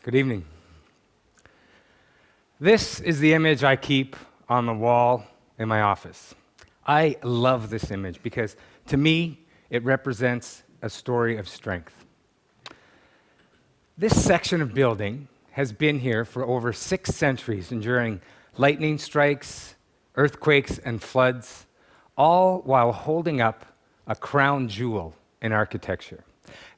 Good evening. This is the image I keep on the wall in my office. I love this image because, to me, it represents a story of strength. This section of building has been here for over 6 centuries, enduring lightning strikes, earthquakes, and floods, all while holding up a crown jewel in architecture.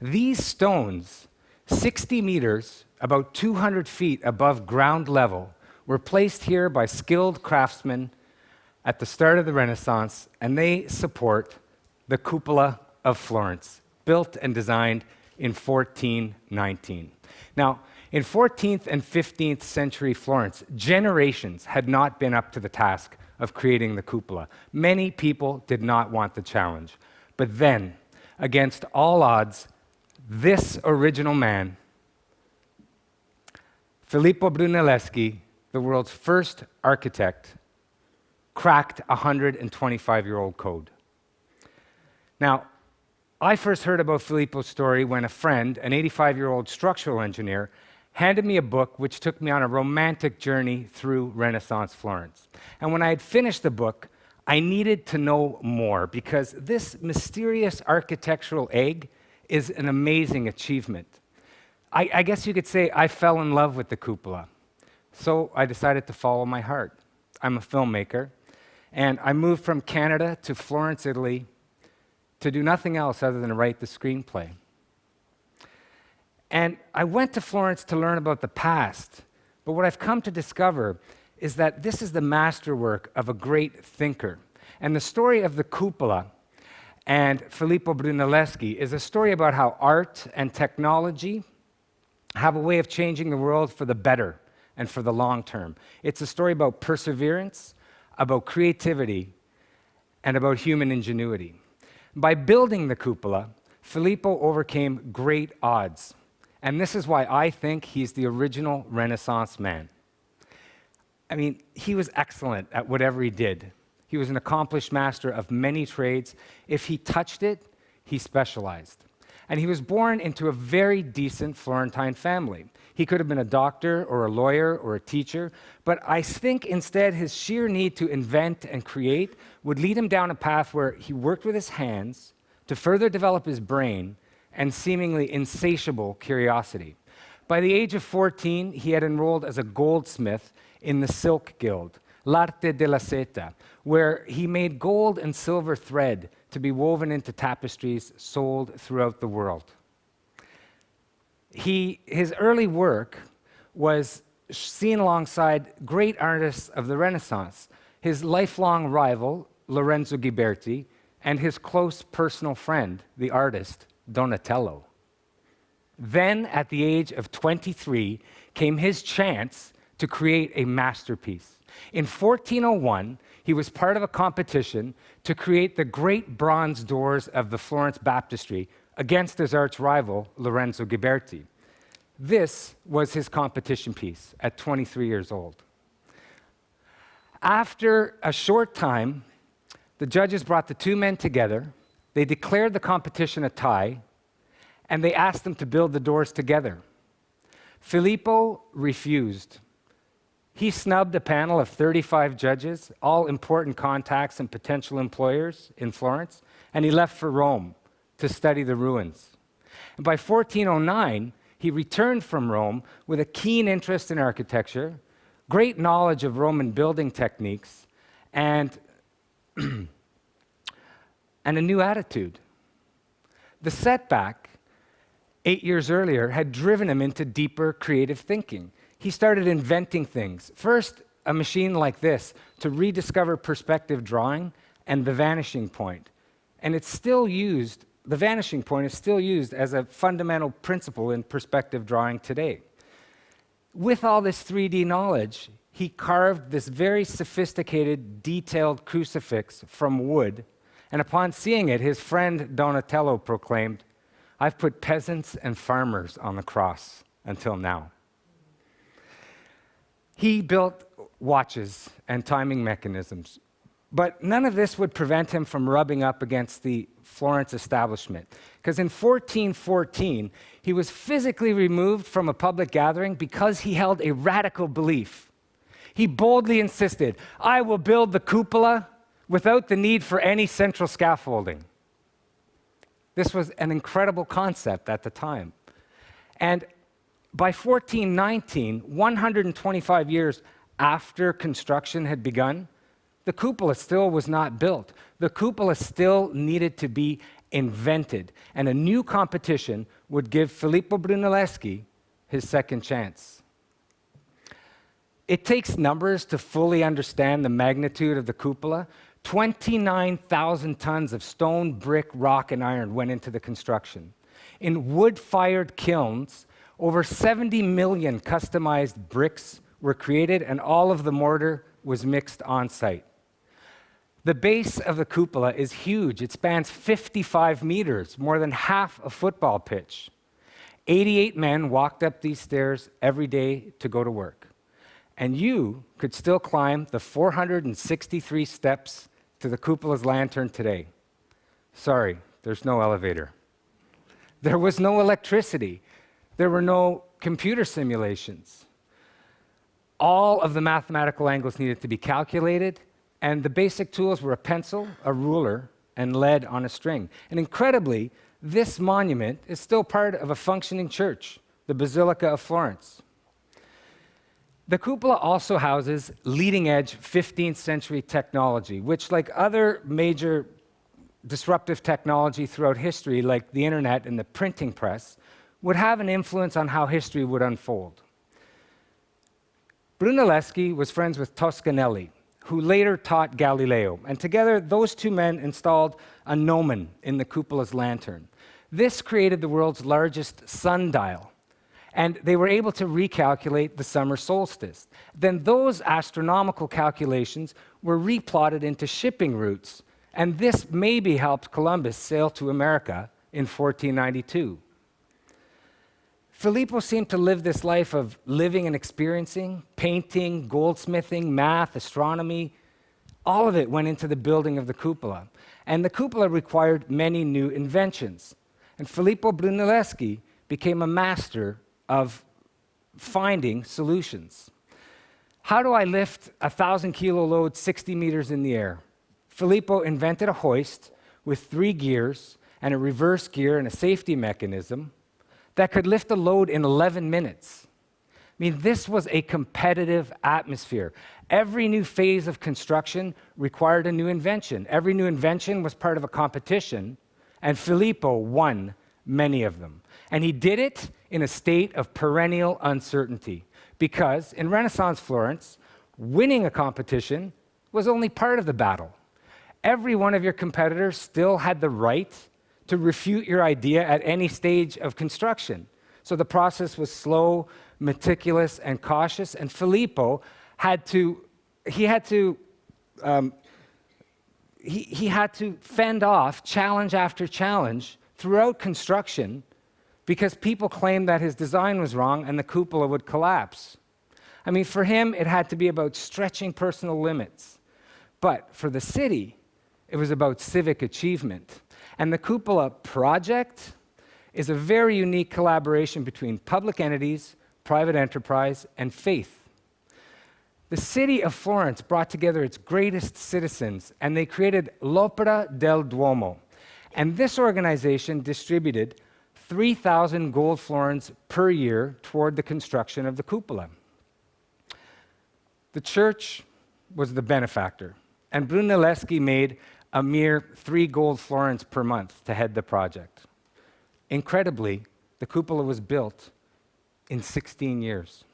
These stones, 60 meters, about 200 feet above ground level, were placed here by skilled craftsmen at the start of the Renaissance, and they support the cupola of Florence, built and designed in 1419. Now, in 14th and 15th century Florence, generations had not been up to the task of creating the cupola. Many people did not want the challenge. But then, against all odds, this original man, Filippo Brunelleschi, the world's first architect, cracked a 125-year-old code. Now, I first heard about Filippo's story when a friend, an 85-year-old structural engineer, handed me a book which took me on a romantic journey through Renaissance Florence. And when I had finished the book, I needed to know more because this mysterious architectural egg is an amazing achievement. I guess you could say I fell in love with the cupola. So I decided to follow my heart. I'm a filmmaker, and I moved from Canada to Florence, Italy, to do nothing else other than write the screenplay. And I went to Florence to learn about the past, but what I've come to discover is that this is the masterwork of a great thinker. And the story of the cupola and Filippo Brunelleschi is a story about how art and technology have a way of changing the world for the better and for the long term. It's a story about perseverance, about creativity, and about human ingenuity. By building the cupola, Filippo overcame great odds. And this is why I think he's the original Renaissance man. I mean, he was excellent at whatever he did. He was an accomplished master of many trades. If he touched it, he specialized. And he was born into a very decent Florentine family. He could have been a doctor or a lawyer or a teacher, but I think instead his sheer need to invent and create would lead him down a path where he worked with his hands to further develop his brain and seemingly insatiable curiosity. By the age of 14, he had enrolled as a goldsmith in the Silk Guild, l'arte della seta, where he made gold and silver thread to be woven into tapestries sold throughout the world. His early work was seen alongside great artists of the Renaissance, his lifelong rival, Lorenzo Ghiberti, and his close personal friend, the artist, Donatello. Then, at the age of 23, came his chance to create a masterpiece. In 1401, he was part of a competition to create the great bronze doors of the Florence Baptistry against his arch-rival, Lorenzo Ghiberti. This was his competition piece at 23 years old. After a short time, the judges brought the two men together, they declared the competition a tie, and they asked them to build the doors together. Filippo refused. He snubbed a panel of 35 judges, all important contacts and potential employers in Florence, and he left for Rome to study the ruins. And by 1409, he returned from Rome with a keen interest in architecture, great knowledge of Roman building techniques, and a new attitude. The setback 8 years earlier had driven him into deeper creative thinking. He started inventing things. First, a machine like this to rediscover perspective drawing and the vanishing point. And it's still used, the vanishing point is still used as a fundamental principle in perspective drawing today. With all this 3D knowledge, he carved this very sophisticated, detailed crucifix from wood. And upon seeing it, his friend Donatello proclaimed, "I've put peasants and farmers on the cross until now." He built watches and timing mechanisms, But none of this would prevent him from rubbing up against the Florence establishment. Because in 1414, he was physically removed from a public gathering because he held a radical belief. He boldly insisted, "I will build the cupola without the need for any central scaffolding." This was an incredible concept at the time. And by 1419, 125 years after construction had begun, the cupola still was not built. The cupola still needed to be invented, and a new competition would give Filippo Brunelleschi his second chance. It takes numbers to fully understand the magnitude of the cupola. 29,000 tons of stone, brick, rock, and iron went into the construction. In wood-fired kilns, over 70 million customized bricks were created, and all of the mortar was mixed on-site. The base of the cupola is huge. It spans 55 meters, more than half a football pitch. 88 men walked up these stairs every day to go to work. And you could still climb the 463 steps to the cupola's lantern today. Sorry, there's no elevator. There was no electricity. There were no computer simulations. All of the mathematical angles needed to be calculated, and the basic tools were a pencil, a ruler, and lead on a string. And incredibly, this monument is still part of a functioning church, the Basilica of Florence. The cupola also houses leading-edge 15th century technology, which, like other major disruptive technology throughout history, like the internet and the printing press, would have an influence on how history would unfold. Brunelleschi was friends with Toscanelli, who later taught Galileo, and together those two men installed a gnomon in the cupola's lantern. This created the world's largest sundial, and they were able to recalculate the summer solstice. Then those astronomical calculations were replotted into shipping routes, and this maybe helped Columbus sail to America in 1492. Filippo seemed to live this life of living and experiencing, painting, goldsmithing, math, astronomy. All of it went into the building of the cupola. And the cupola required many new inventions. And Filippo Brunelleschi became a master of finding solutions. How do I lift a 1,000-kilo load 60 meters in the air? Filippo invented a hoist with 3 gears and a reverse gear and a safety mechanism that could lift a load in 11 minutes. I mean, this was a competitive atmosphere. Every new phase of construction required a new invention. Every new invention was part of a competition, and Filippo won many of them. And he did it in a state of perennial uncertainty, because in Renaissance Florence, winning a competition was only part of the battle. Every one of your competitors still had the right to refute your idea at any stage of construction. So the process was slow, meticulous, and cautious, and Filippo had to fend off challenge after challenge throughout construction because people claimed that his design was wrong and the cupola would collapse. I mean, for him, it had to be about stretching personal limits. But for the city, it was about civic achievement. And the cupola project is a very unique collaboration between public entities, private enterprise, and faith. The city of Florence brought together its greatest citizens, and they created l'Opera del Duomo. And this organization distributed 3,000 gold florins per year toward the construction of the cupola. The church was the benefactor, and Brunelleschi made a mere 3 gold florins per month to head the project. Incredibly, the cupola was built in 16 years.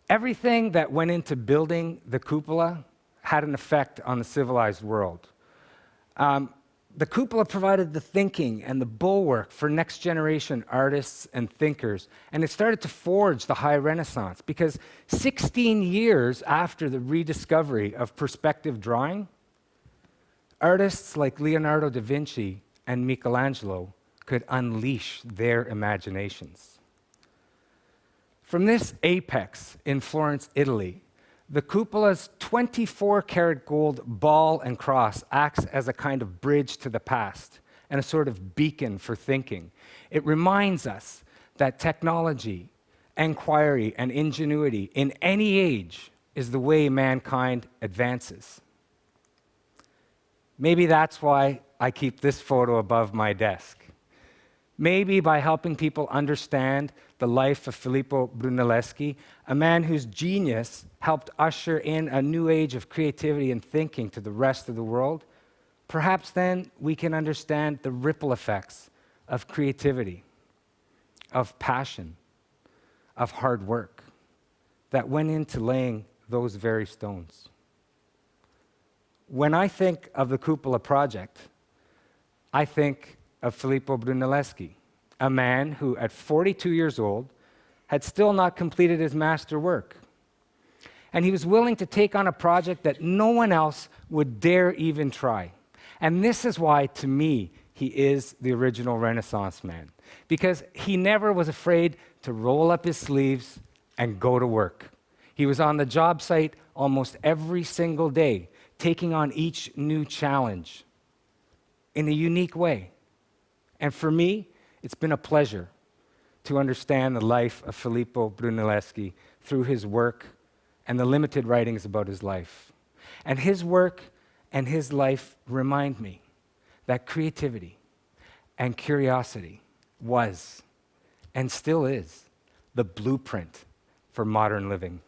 Everything that went into building the cupola had an effect on the civilized world. The cupola provided the thinking and the bulwark for next generation artists and thinkers, and it started to forge the High Renaissance, because 16 years after the rediscovery of perspective drawing, artists like Leonardo da Vinci and Michelangelo could unleash their imaginations. From this apex in Florence, Italy, The cupola's 24-karat gold ball and cross acts as a kind of bridge to the past and a sort of beacon for thinking. It reminds us that technology, inquiry, and ingenuity in any age is the way mankind advances. Maybe that's why I keep this photo above my desk. Maybe by helping people understand the life of Filippo Brunelleschi, a man whose genius helped usher in a new age of creativity and thinking to the rest of the world, perhaps then we can understand the ripple effects of creativity, of passion, of hard work that went into laying those very stones. When I think of the Cupola project, I think of Filippo Brunelleschi, a man who, at 42 years old, had still not completed his master work. And he was willing to take on a project that no one else would dare even try. And this is why, to me, he is the original Renaissance man, because he never was afraid to roll up his sleeves and go to work. He was on the job site almost every single day, taking on each new challenge in a unique way. And for me, it's been a pleasure to understand the life of Filippo Brunelleschi through his work and the limited writings about his life. And his work and his life remind me that creativity and curiosity was, and still is, the blueprint for modern living.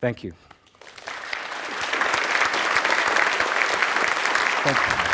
Thank you. Thank you.